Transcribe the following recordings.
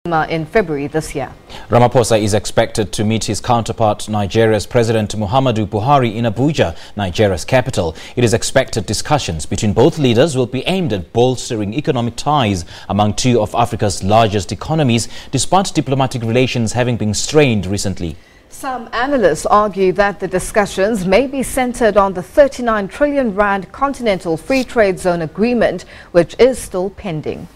Zuma in February this year. Ramaphosa is expected to meet his counterpart, Nigeria's President Muhammadu Buhari, in Abuja, Nigeria's capital. It is expected discussions between both leaders will be aimed at bolstering economic ties among two of Africa's largest economies, despite diplomatic relations having been strained recently. Some analysts argue that the discussions may be centered on the 39 trillion rand Continental Free Trade Zone agreement, which is still pending.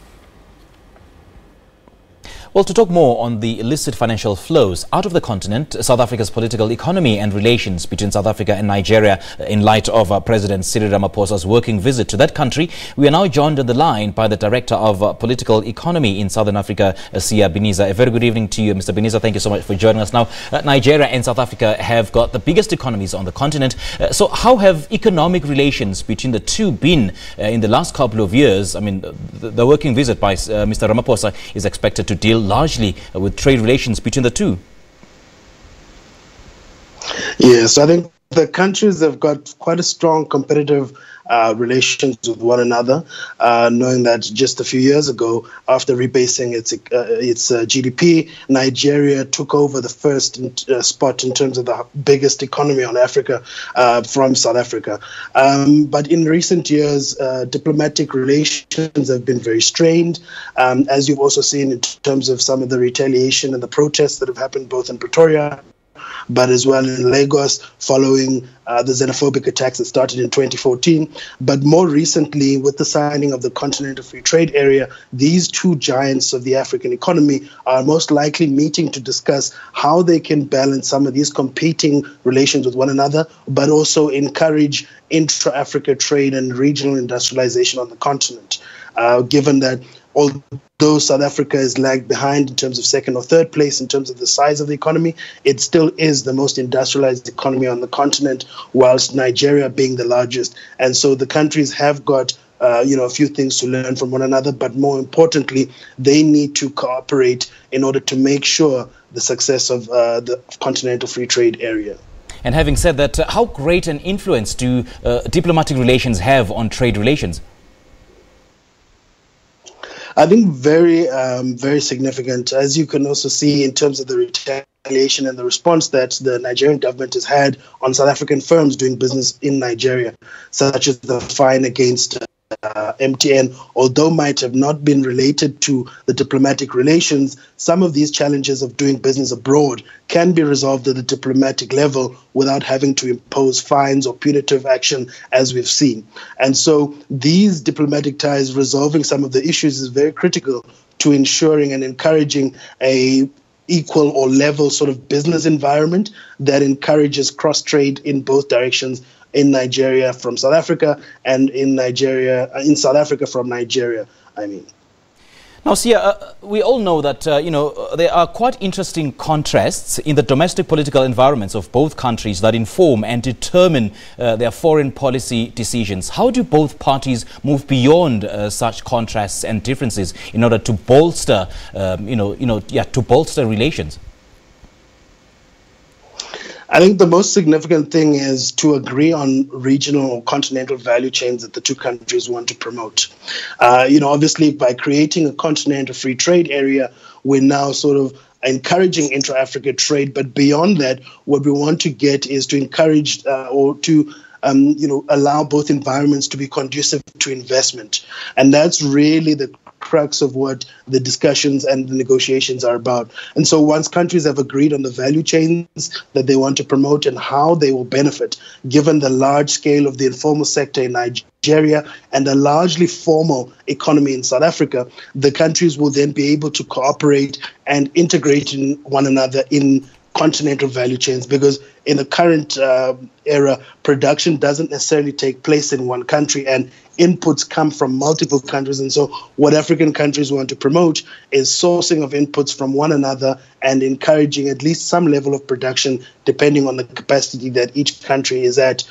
Well, to talk more on the illicit financial flows out of the continent, South Africa's political economy and relations between South Africa and Nigeria in light of President Cyril Ramaphosa's working visit to that country, we are now joined on the line by the Director of Political Economy in Southern Africa, Biniza. A very good evening to you, Mr. Biniza. Thank you so much for joining us. Now, Nigeria and South Africa have got the biggest economies on the continent. So how have economic relations between the two been in the last couple of years? I mean, the working visit by Mr. Ramaphosa is expected to deal largely with trade relations between the two. Yes, I think the countries have got quite a strong competitive relations with one another, knowing that just a few years ago, after rebasing its GDP, Nigeria took over the first spot in terms of the biggest economy on Africa from South Africa. But in recent years, diplomatic relations have been very strained, as you've also seen in terms of some of the retaliation and the protests that have happened both in Pretoria but as well in Lagos following the xenophobic attacks that started in 2014. But more recently, with the signing of the Continental Free Trade Area, these two giants of the African economy are most likely meeting to discuss how they can balance some of these competing relations with one another, but also encourage intra-Africa trade and regional industrialization on the continent, given that although South Africa is lagged behind in terms of second or third place in terms of the size of the economy, it still is the most industrialized economy on the continent, whilst Nigeria being the largest. And so the countries have got a few things to learn from one another, but more importantly, they need to cooperate in order to make sure the success of the Continental Free Trade Area. And having said that, how great an influence do diplomatic relations have on trade relations? I think very significant, as you can also see in terms of the retaliation and the response that the Nigerian government has had on South African firms doing business in Nigeria, such as the fine against MTN, although might have not been related to the diplomatic relations. Some of these challenges of doing business abroad can be resolved at the diplomatic level without having to impose fines or punitive action, as we've seen. And so these diplomatic ties, resolving some of the issues, is very critical to ensuring and encouraging a equal or level sort of business environment that encourages cross-trade in both directions, in Nigeria from South Africa and in South Africa from Nigeria, I mean. Now, Sia, we all know that, there are quite interesting contrasts in the domestic political environments of both countries that inform and determine their foreign policy decisions. How do both parties move beyond such contrasts and differences in order to bolster, to bolster relations? I think the most significant thing is to agree on regional or continental value chains that the two countries want to promote. Obviously, by creating a continental free trade area, we're now sort of encouraging intra-Africa trade. But beyond that, what we want to get is to encourage or to allow both environments to be conducive to investment. And that's really the crux of what the discussions and the negotiations are about. And so once countries have agreed on the value chains that they want to promote and how they will benefit, given the large scale of the informal sector in Nigeria and a largely formal economy in South Africa, the countries will then be able to cooperate and integrate in one another in continental value chains, because in the current era, production doesn't necessarily take place in one country and inputs come from multiple countries. And so what African countries want to promote is sourcing of inputs from one another and encouraging at least some level of production, depending on the capacity that each country is at,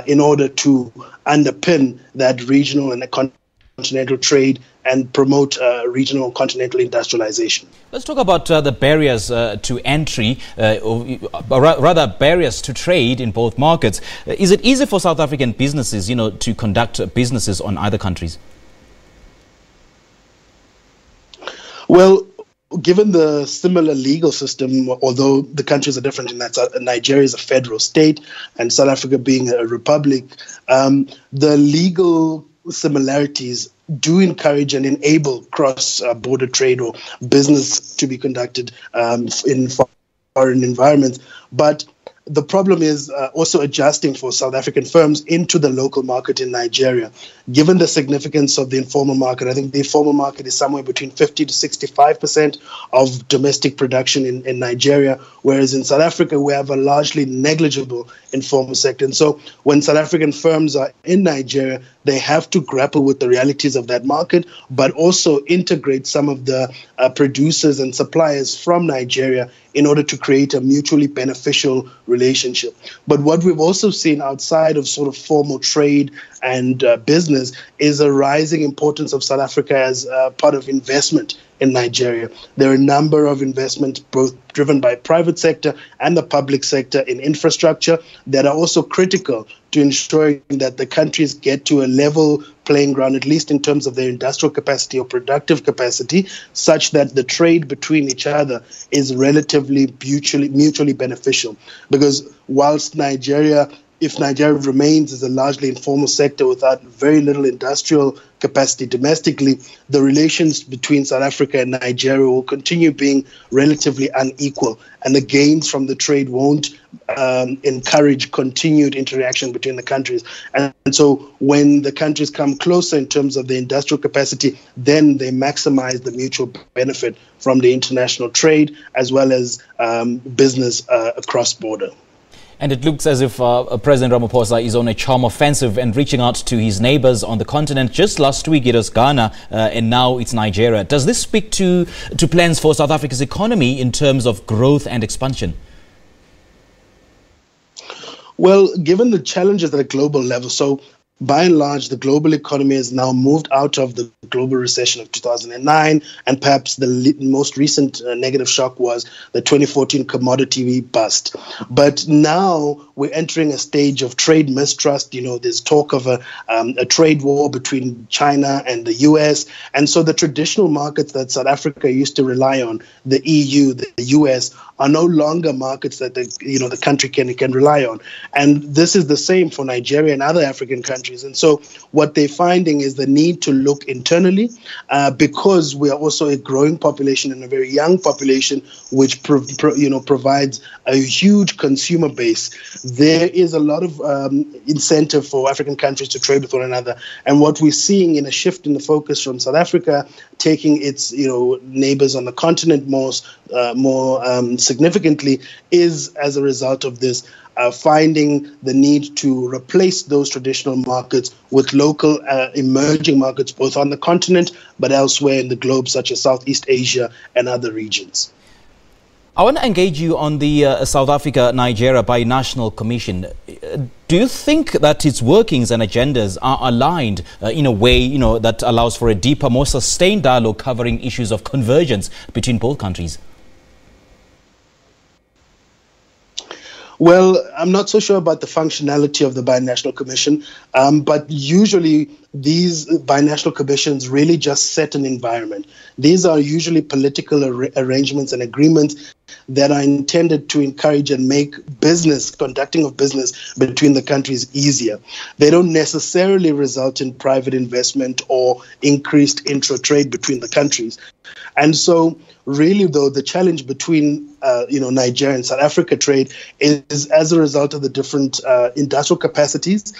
in order to underpin that regional and continental trade and promote regional continental industrialization. Let's talk about the barriers to entry, or rather barriers to trade in both markets. Is it easy for South African businesses, to conduct businesses on either countries? Well, given the similar legal system, although the countries are different in that Nigeria is a federal state and South Africa being a republic, the legal similarities do encourage and enable cross-border trade or business to be conducted in foreign environments. But the problem is also adjusting for South African firms into the local market in Nigeria. Given the significance of the informal market, I think the informal market is somewhere between 50 to 65% of domestic production in Nigeria, whereas in South Africa, we have a largely negligible informal sector. And so when South African firms are in Nigeria, they have to grapple with the realities of that market, but also integrate some of the producers and suppliers from Nigeria in order to create a mutually beneficial relationship. But what we've also seen outside of sort of formal trade and business is a rising importance of South Africa as part of investment in Nigeria. There are a number of investments, both driven by private sector and the public sector in infrastructure, that are also critical to ensuring that the countries get to a level playing ground, at least in terms of their industrial capacity or productive capacity, such that the trade between each other is relatively mutually beneficial. Because whilst if Nigeria remains as a largely informal sector without very little industrial capacity domestically, the relations between South Africa and Nigeria will continue being relatively unequal, and the gains from the trade won't encourage continued interaction between the countries. And so when the countries come closer in terms of the industrial capacity, then they maximize the mutual benefit from the international trade as well as business across border. And it looks as if President Ramaphosa is on a charm offensive and reaching out to his neighbors on the continent. Just last week it was Ghana and now it's Nigeria. Does this speak to plans for South Africa's economy in terms of growth and expansion? Well, given the challenges at a global level, so by and large, the global economy has now moved out of the global recession of 2009, and perhaps the most recent negative shock was the 2014 commodity bust. But now we're entering a stage of trade mistrust. There's talk of a trade war between China and the US. And so the traditional markets that South Africa used to rely on, the EU, the US, are no longer markets that the country can rely on. And this is the same for Nigeria and other African countries. And so what they're finding is the need to look internally because we are also a growing population and a very young population, which provides a huge consumer base. There is a lot of incentive for African countries to trade with one another. And what we're seeing in a shift in the focus from South Africa taking its neighbors on the continent more significantly is as a result of this finding the need to replace those traditional markets with local emerging markets, both on the continent but elsewhere in the globe, such as Southeast Asia and other regions. I want to engage you on the South Africa-Nigeria Binational Commission. Do you think that its workings and agendas are aligned in a way, that allows for a deeper, more sustained dialogue covering issues of convergence between both countries? Well, I'm not so sure about the functionality of the Binational Commission, but usually these binational commissions really just set an environment. These are usually political arrangements and agreements that are intended to encourage and make conducting of business between the countries easier. They don't necessarily result in private investment or increased intra-trade between the countries. And so really, though, the challenge between Nigeria and South Africa trade is as a result of the different industrial capacities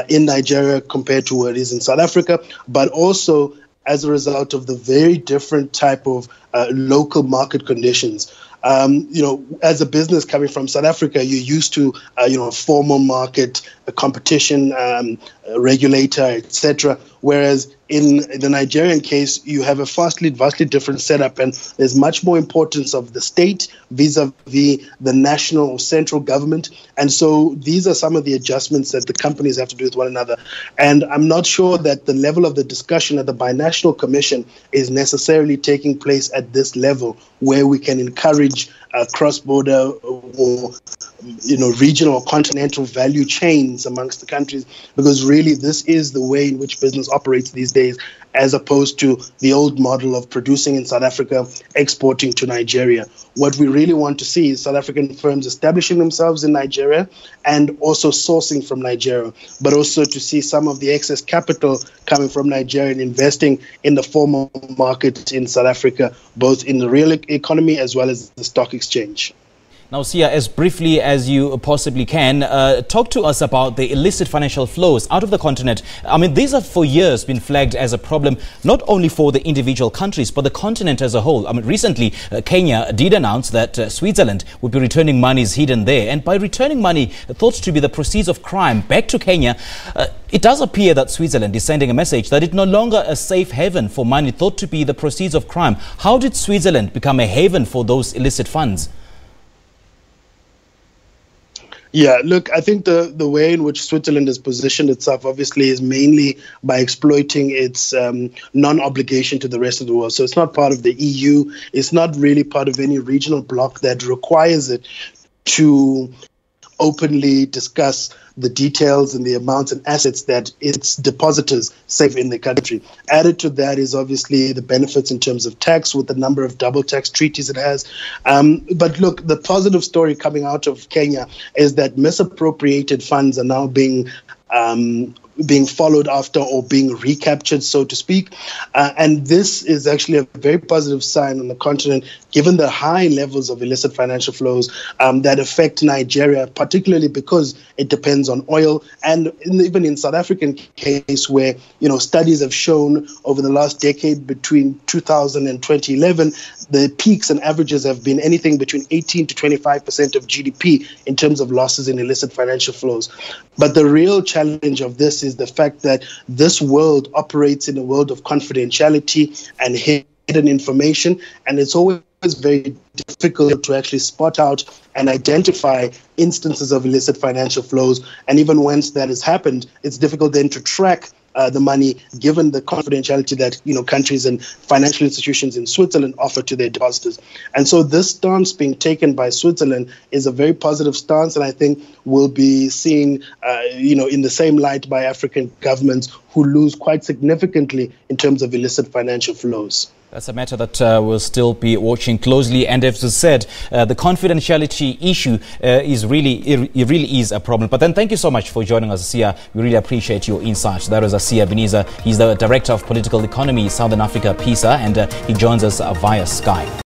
in Nigeria compared to what it is in South Africa, but also as a result of the very different type of local market conditions. As a business coming from South Africa, you're used to, a formal market, a competition regulator, etc. Whereas in the Nigerian case, you have a vastly different setup, and there's much more importance of the state vis-a-vis the national or central government. And so these are some of the adjustments that the companies have to do with one another. And I'm not sure that the level of the discussion at the Binational Commission is necessarily taking place at this level, where we can encourage cross-border or regional or continental value chains amongst the countries, because really this is the way in which business operates these days. as opposed to the old model of producing in South Africa, exporting to Nigeria. What we really want to see is South African firms establishing themselves in Nigeria and also sourcing from Nigeria, but also to see some of the excess capital coming from Nigeria and investing in the formal market in South Africa, both in the real economy as well as the stock exchange. Now, Sia, as briefly as you possibly can, talk to us about the illicit financial flows out of the continent. I mean, these have for years been flagged as a problem, not only for the individual countries, but the continent as a whole. I mean, recently, Kenya did announce that Switzerland would be returning monies hidden there. And by returning money thought to be the proceeds of crime back to Kenya, it does appear that Switzerland is sending a message that it's no longer a safe haven for money thought to be the proceeds of crime. How did Switzerland become a haven for those illicit funds? Yeah, look, I think the way in which Switzerland has positioned itself, obviously, is mainly by exploiting its non-obligation to the rest of the world. So it's not part of the EU. It's not really part of any regional bloc that requires it to openly discuss the details and the amounts and assets that its depositors save in the country. Added to that is obviously the benefits in terms of tax with the number of double tax treaties it has. But look, the positive story coming out of Kenya is that misappropriated funds are now being followed after or being recaptured, so to speak. And this is actually a very positive sign on the continent, given the high levels of illicit financial flows that affect Nigeria, particularly because it depends on oil. And even in South African case, where studies have shown over the last decade, between 2000 and 2011, the peaks and averages have been anything between 18 to 25% of GDP in terms of losses in illicit financial flows. But the real challenge of this is the fact that this world operates in a world of confidentiality and hidden information, and it's always very difficult to actually spot out and identify instances of illicit financial flows. And even once that has happened, it's difficult then to track the money, given the confidentiality that countries and financial institutions in Switzerland offer to their depositors. And so this stance being taken by Switzerland is a very positive stance, and I think will be seen in the same light by African governments who lose quite significantly in terms of illicit financial flows. That's a matter that we'll still be watching closely. And as I said, the confidentiality issue is really is a problem. But then thank you so much for joining us, Sia. We really appreciate your insight. That was Sia Biniza. He's the Director of Political Economy, Southern Africa, PISA, and he joins us via Skype.